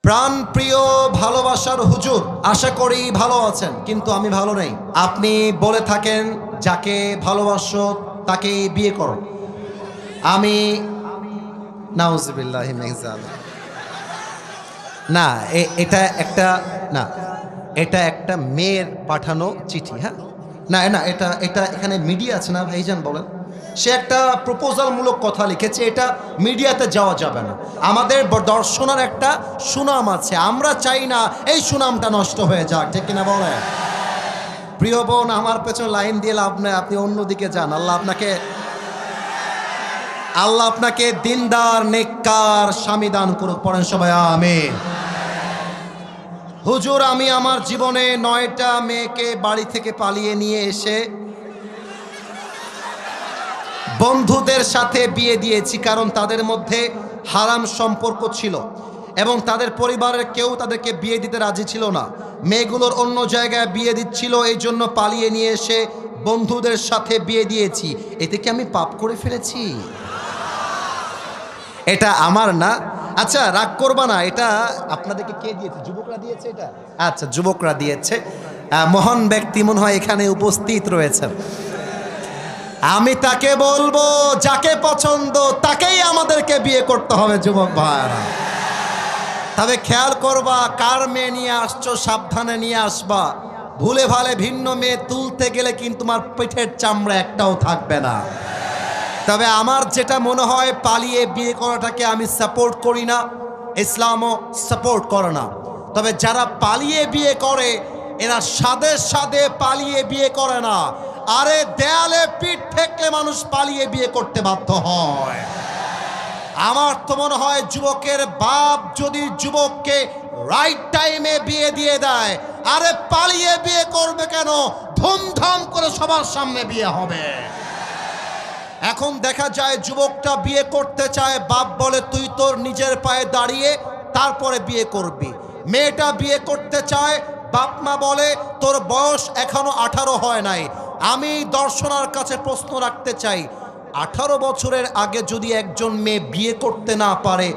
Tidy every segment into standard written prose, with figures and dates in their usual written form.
প্রাণ প্রিয় ভালোবাসার হুজুর, আশা করি ভালো আছেন, কিন্তু আমি ভালো নেই। আপনি বলে থাকেন যাকে ভালোবাসো তাকে বিয়ে করো। আমি নাউজুবিল্লাহি মিন যালিক। না, এটা একটা না, এটা একটা মেয়ের পাঠানো চিঠি। হ্যাঁ, না না, এটা এটা এখানে মিডিয়া আছে না ভাইজান, বলেন। সে একটা প্রপোজাল মূলক কথা লিখেছে, এটা মিডিয়াতে যাওয়া যাবে না। আমাদের দর্শনের একটা সুনাম আছে, আমরা চাই না এই সুনামটা নষ্ট হয়ে যাক, ঠিক কিনা বলে? প্রিয় বোন, আমার পেছনে লাইন দিয়ে লাভ নেই, আপনি অন্যদিকে যান। আল্লাহ আপনাকে দিনদার নেককার স্বামী দান করুক। পড়েন সবাই আমিন। হুজুর, আমি আমার জীবনে 9টা মেয়েকে বাড়ি থেকে পালিয়ে নিয়ে এসে বন্ধুদের সাথে বিয়ে দিয়েছি, কারণ তাদের মধ্যে হারাম সম্পর্ক ছিল এবং তাদের পরিবারের কেউ তাদেরকে বিয়ে দিতে রাজি ছিল না। মেয়েগুলোর অন্য জায়গায় বিয়ে দিচ্ছিল, এই জন্য পালিয়ে নিয়ে এসে বন্ধুদের সাথে বিয়ে দিয়েছি। এতে কি আমি পাপ করে ফেলেছি? এটা আমার না। আচ্ছা, রাগ করবা না, এটা আপনাদেরকে কে দিয়েছে? যুবকরা দিয়েছে এটা? আচ্ছা, যুবকরা দিয়েছে। মহান ব্যক্তি মনে হয় এখানে উপস্থিত রয়েছেন। আমি তাকে বলবো, যাকে পছন্দ তাকেই আমাদেরকে বিয়ে করতে হবে যুবক ভাইরা। তবে খেয়াল করবা, কার মেয়ে নিয়ে আসছো সাবধানে নিয়ে আসবা। ভুলে ভালে ভিন্ন মেয়ে তুলতে গেলে কিন্তু তোমার পিঠের চামড়া একটাও থাকবে না। তবে আমার যেটা মনে হয়, পালিয়ে বিয়ে করাটাকে আমি সাপোর্ট করি না, ইসলামও সাপোর্ট করে না। তবে যারা পালিয়ে বিয়ে করে, এরা সাদে সাদে পালিয়ে বিয়ে করে না। আরে দেয়ালে পিঠ ঠেকলে মানুষ পালিয়ে বিয়ে করতে বাধ্য হয়। আমার তো মনে হয় যুবকের বাপ যদি যুবককে রাইট টাইমে বিয়ে দিয়ে দেয়, আরে পালিয়ে বিয়ে করবে কেন? ধুমধাম করে সবার সামনে বিয়ে হবে। এখন দেখা যায় যুবকটা বিয়ে করতে চায়, বাপ বলে তুই তোর নিজের পায়ে দাঁড়িয়ে তারপরে বিয়ে করবি। মেয়েটা বিয়ে করতে চায়, বাপ মা বলে তোর বয়স এখনো 18 হয় নাই। আমি দর্শনার কাছে প্রশ্ন রাখতে চাই, 18 বছরের আগে যদি একজন মেয়ে বিয়ে করতে না পারে,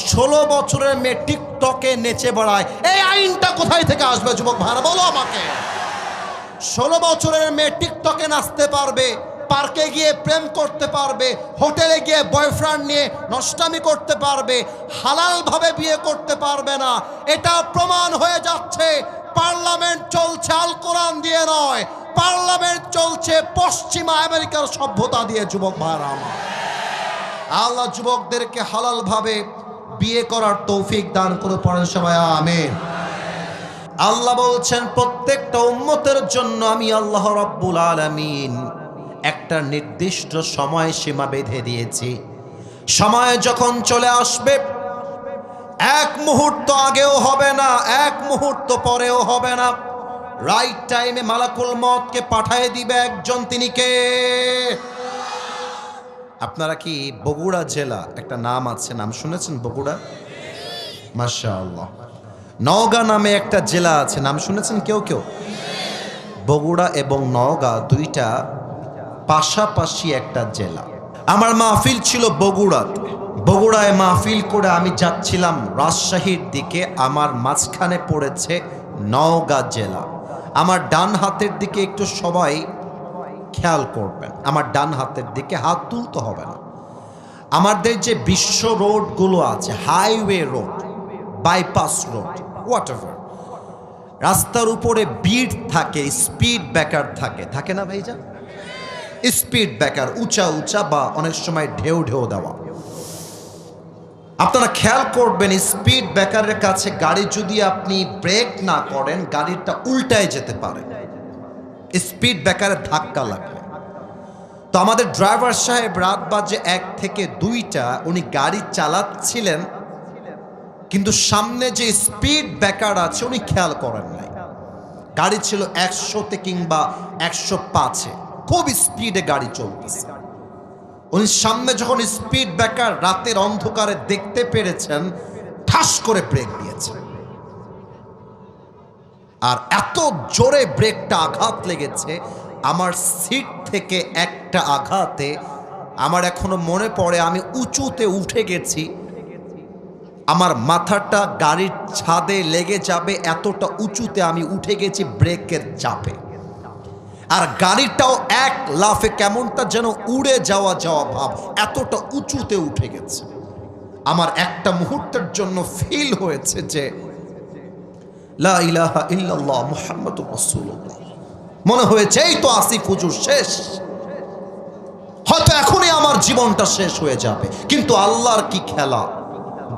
16 বছরের মেয়ে টিকটকে নেচে বেড়ায়, এই আইনটা কোথায় থেকে আসবে যুবক ভাইরা, বলো আমাকে। 16 বছরের মেয়ে টিকটকে নাচতে পারবে, পার্কে গিয়ে প্রেম করতে পারবে, হোটেলে গিয়ে বয়ফ্রেন্ড নিয়ে নষ্টামি করতে পারবে, হালালভাবে বিয়ে করতে পারবে না। এটা প্রমাণ হয়ে যাচ্ছে। পার্লামেন্ট চলছে আল কোরআন দিয়ে নয়, পার্লামেন্ট চলছে পশ্চিমা আমেরিকার সভ্যতা দিয়ে। যুবক ভাইরা আমার, আল্লাহ যুবকদেরকে হালালভাবে বিয়ে করার তৌফিক দান করে। পড়েন সবাই আমিন। আল্লাহ বলছেন, প্রত্যেকটা উম্মতের জন্য আমি আল্লাহ রাব্বুল আলামিন একটা নির্দিষ্ট সময় সীমা বেঁধে দিয়েছি। সময় যখন চলে আসবে, এক মুহূর্ত আগেও হবে না, এক মুহূর্ত পরেও হবে না। রাইট টাইমে মালাকুল মউতকে পাঠিয়ে দিবে একজন, তিনি কে? আপনারা কি বগুড়া জেলা একটা নাম আছে, নাম শুনেছেন? বগুড়া, মাশাআল্লাহ। নওগাঁ নামে একটা জেলা আছে, নাম শুনেছেন কেউ কেউ? বগুড়া এবং নওগাঁ দুইটা পাশাপাশি একটা জেলা। আমার মাহফিল ছিল বগুড়াতে। বগুড়ায় মাহফিল করে আমি যাচ্ছিলাম রাজশাহীর দিকে, আমার মাঝখানে পড়েছে নওগাঁ জেলা। আমার ডান হাতের দিকে একটু সবাই খেয়াল করবেন, আমার ডান হাতের দিকে হাত তুলতে হবে না। আমাদের যে বিশ্ব রোডগুলো আছে, highway road, bypass road, whatever, রাস্তার উপরে বিট থাকে, স্পিড ব্রেকার থাকে, থাকে না ভাইজান? স্পিড ব্রেকার উঁচা উঁচা বা অনেক সময় ঢেউ ঢেউ দেওয়া। আপনারা খেয়াল করবেন, স্পিড ব্রেকারের কাছে গাড়ি যদি আপনি ব্রেক না করেন, গাড়িটা উল্টায় যেতে পারে স্পিড ব্রেকারে ধাক্কা লাগবে। তো আমাদের ড্রাইভার সাহেব রাত বাজে 1 থেকে 2টা উনি গাড়ি চালাচ্ছিলেন, কিন্তু সামনে যে স্পিড ব্রেকার আছে উনি খেয়াল করেন নাই। গাড়ি ছিল 100-তে কিংবা 105-এ, খুব স্পিডে গাড়ি চলতেছে। উনি সামনে যখন স্পিড ব্রেকার রাতের অন্ধকারে দেখতে পেরেছেন, ঠাস করে ব্রেক দিয়েছেন। আর এত জোরে ব্রেকটা আঘাত লেগেছে, আমার সিট থেকে একটা আঘাতে আমার এখনো মনে পড়ে, আমি উঁচুতে উঠে গেছি, আমার মাথাটা গাড়ির ছাদে লেগে যাবে, এতটা উঁচুতে আমি উঠে গেছি ব্রেকের চাপে। আর গাড়িটাও এক লাফে কেমনটা যেন উড়ে যাওয়া ভাব, এতটা উঁচুতে উঠে গেছে। আমার একটা মুহূর্তের জন্য ফিল হয়েছে যে লা ইলাহা ইল্লাল্লাহ মুহাম্মাদুর রাসূলুল্লাহ। মনে হয়েছে এই তো আসিফ হুজুর শেষ, হয়তো এখনই আমার জীবনটা শেষ হয়ে যাবে। কিন্তু আল্লাহর কি খেলা,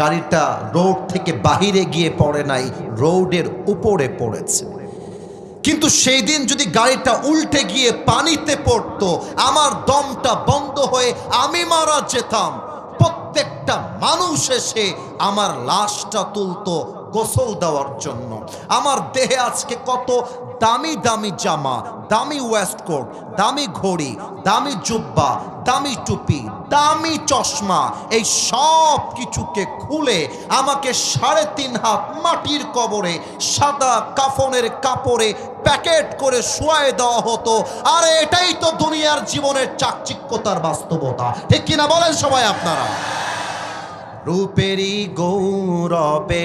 গাড়িটা রোড থেকে বাহিরে গিয়ে পড়ে নাই, রোডের উপরে পড়েছে। কিন্তু সেই দিন যদি গাড়িটা উল্টে গিয়ে পানিতে পড়তো, আমার দমটা বন্ধ হয়ে আমি মারা যেতাম। প্রত্যেকটা মানুষ এসে আমার লাশটা তুলতো গোসল দেওয়ার জন্য। আমার দেহে আজকে কত দামি দামি জামা, দামি ওয়েস্টকোট, দামি ঘড়ি, দামি জুব্বা, দামি টুপি, দামি চশমা, এই সব কিছুকে খুলে আমাকে 3.5 হাত মাটির কবরে সাদা কাফনের কাপড়ে প্যাকেট করে শুয়ায় দেওয়া হতো। আর এটাই তো দুনিয়ার জীবনের চাকচিক্যতার বাস্তবতা, ঠিক কিনা বলেন সবাই আপনারা? রূপেরই গৌরবে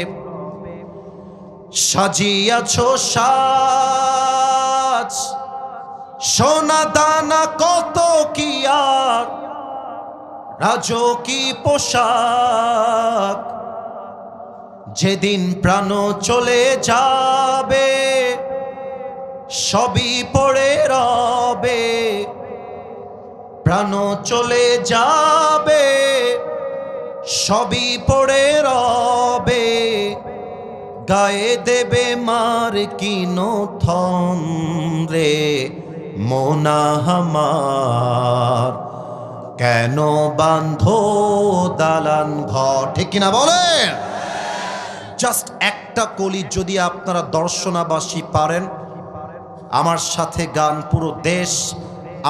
সাজিয়াছো সাজ, সোনা দানা কত কি আর রাজকী পোশাক। যেদিন প্রাণ চলে যাবে সবই পড়ে রবে, প্রাণ চলে যাবে সবই পড়ে রবে। গায়ে দেবে মার কিনো থন রে মোনা আমার, কেন বাঁধো দালান ঘর, ঠিক কিনা বলেন? জাস্ট একটা কলি যদি আপনারা দর্শনাবাসী পারেন, আমার সাথে গান, পুরো দেশ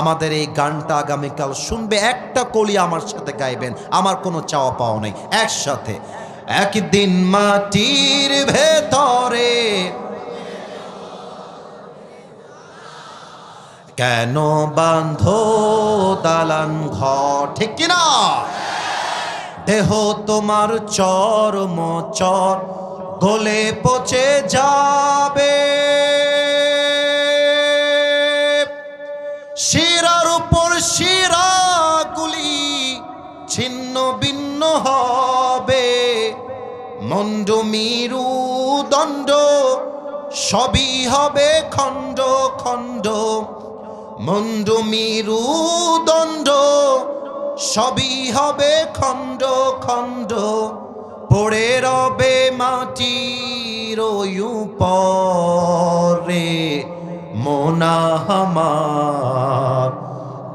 আমাদের এই গানটা আগামীকাল শুনবে, একটা কলি আমার সাথে গাইবেন, আমার কোনো চাওয়া পাওয়া নেই। একসাথে একদিন মাটির ভেতরে কেন বাঁধো দালান ঘর, ঠিক কিনা? দেহ তোমার চরম চর গলে পচে যাবে, শিরার উপর শিরাগুলি ছিন্ন ভিন্ন হবে। মন্ড মিরু দণ্ড সবই হবে খণ্ড খণ্ড, মন্ড মিরু দণ্ড সবই হবে খণ্ড খণ্ড। পড়ে রবে মাটির উপরে মোনা আমার,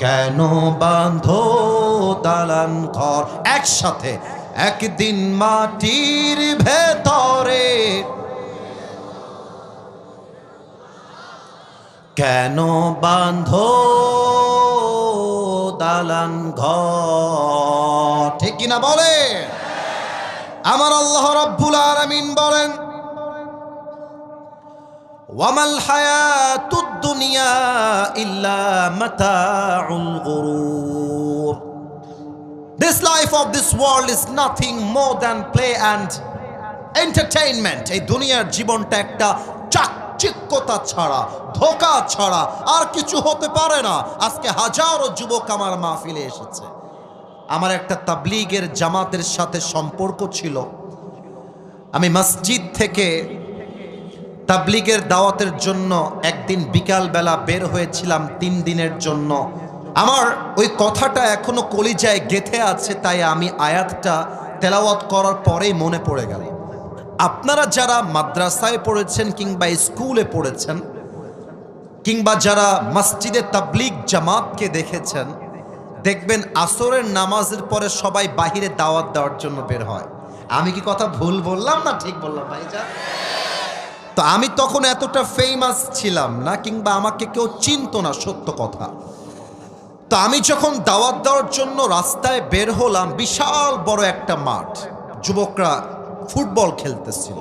কেন বাঁধো দালান ঘর। একসাথে একদিন মাটির ভেতরে কেন বাঁধো দালান ঘর, ঠিক কিনা বলে? আমার আল্লাহ রাব্বুল আলামিন বলেন, ওয়ামাল হায়াতুদ দুনিয়া ইল্লা মাতাউল গুরুর। This life of this world is nothing more than play and entertainment. এই দুনিয়ার জীবনটা একটা চাকচিক্যতা ছাড়া, ধোঁকা ছাড়া আর কিছু হতে পারে না। আজকে হাজারো যুবক আমার মাহফিলে এসেছে। আমার একটা তাবলীগের জামাতের সাথে সম্পর্ক ছিল। আমি মসজিদ থেকে তাবলীগের দাওয়াতের জন্য একদিন বিকালবেলা বের হয়েছিলাম 3 দিনের জন্য। আমার ওই কথাটা এখনো কলিজায় গেঁথে আছে, তাই আমি আয়াতটা তেলাওয়াত করার পরেই মনে পড়ে গেল। আপনারা যারা মাদ্রাসায় পড়েছেন কিংবা স্কুলে পড়েছেন কিংবা যারা মসজিদে তাবলীগ জামাতকে দেখেছেন, দেখবেন আসরের নামাজের পরে সবাই বাহিরে দাওয়াত দেওয়ার জন্য বের হয়। আমি কি কথা ভুল বললাম না ঠিক বললাম ভাইজান? তো আমি তখন এতটা ফেমাস ছিলাম না কিংবা আমাকে কেউ চিনতো না, সত্য কথা। তো আমি যখন দাওয়াত দেওয়ার জন্য রাস্তায় বের হলাম, বিশাল বড় একটা মাঠ, যুবকরা ফুটবল খেলতেছিল।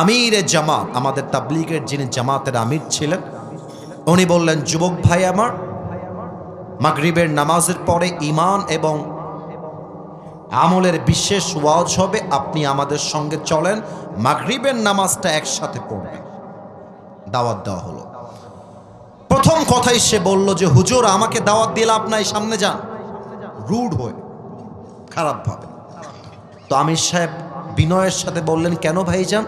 আমিরে জামাত, আমাদের তাবলীগের যিনি জামাতের আমির ছিলেন, উনি বললেন, যুবক ভাই আমার, মাগরিবের নামাজের পরে ঈমান এবং আমলের বিশেষ ওয়াজ হবে, আপনি আমাদের সঙ্গে চলেন, মাগরিবের নামাজটা একসাথে পড়বেন। দাওয়াত দেওয়া হলো। প্রথম কথাই সে বলল যে হুজুর আমাকে দাওয়াত দিয়ে লাভ নাই, সামনে যান, রুড হয়ে, খারাপভাবে। তো আমির সাহেব বিনয়ের সাথে বললেন, কেন ভাইজান,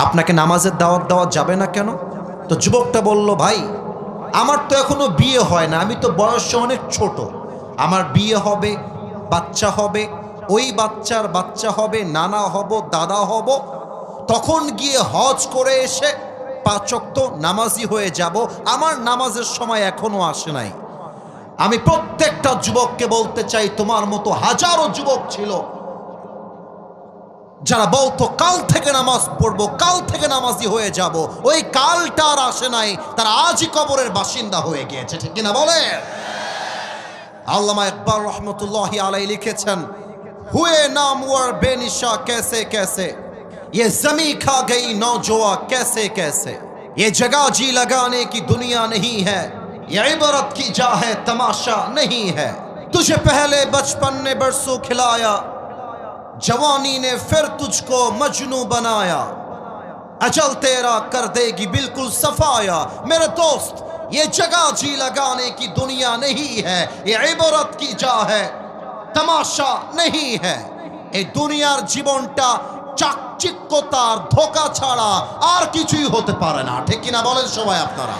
আপনাকে নামাজের দাওয়াত দেওয়া যাবে না কেন? তো যুবকটা বলল, ভাই আমার তো এখনো বিয়ে হয় না, আমি তো বয়সে অনেক ছোট, আমার বিয়ে হবে, বাচ্চা হবে, ওই বাচ্চার বাচ্চা হবে, নানা হব, দাদা হব, তখন গিয়ে হজ করে এসে 5 ওয়াক্ত নামাজি হয়ে যাব, আমার নামাজের সময় এখনো আসে নাই। আমি প্রত্যেকটা যুবককে বলতে চাই, তোমার মতো হাজারো যুবক ছিল যারা বলতো কাল থেকে নামাজ পড়বো, কাল থেকে নামাজি হয়ে যাব, ওই কালটা আর আসে নাই, তারা আজই কবরের বাসিন্দা হয়ে গিয়েছে, ঠিক কিনা বলে? আল্লামা ইকবাল রহমতুল্লাহি আলাইহি লিখেছেন, হুয়ে নামওয়ার বেনিশা कैसे कैसे, ये जमी खा गई नौजवा कैसे कैसे, ये जगह जी लगाने की दुनिया नहीं है, ये इबरत की जा है तमाशा नहीं है, तुझे पहले बचपन ने बरसों खिलाया, जवानी ने फिर तुझको मजनू बनाया, अजल तेरा कर देगी बिल्कुल सफाया, मेरे दोस्त ये जगह जी लगाने की दुनिया नहीं है, ये इबरत की जा है तमाशा नहीं है। এই দুনিয়ার জীবনটা চাকচিক্যতার ধোঁকা ছাড়া আর কিছুই হতে পারে না, ঠিক কিনা বলেন সবাই আপনারা?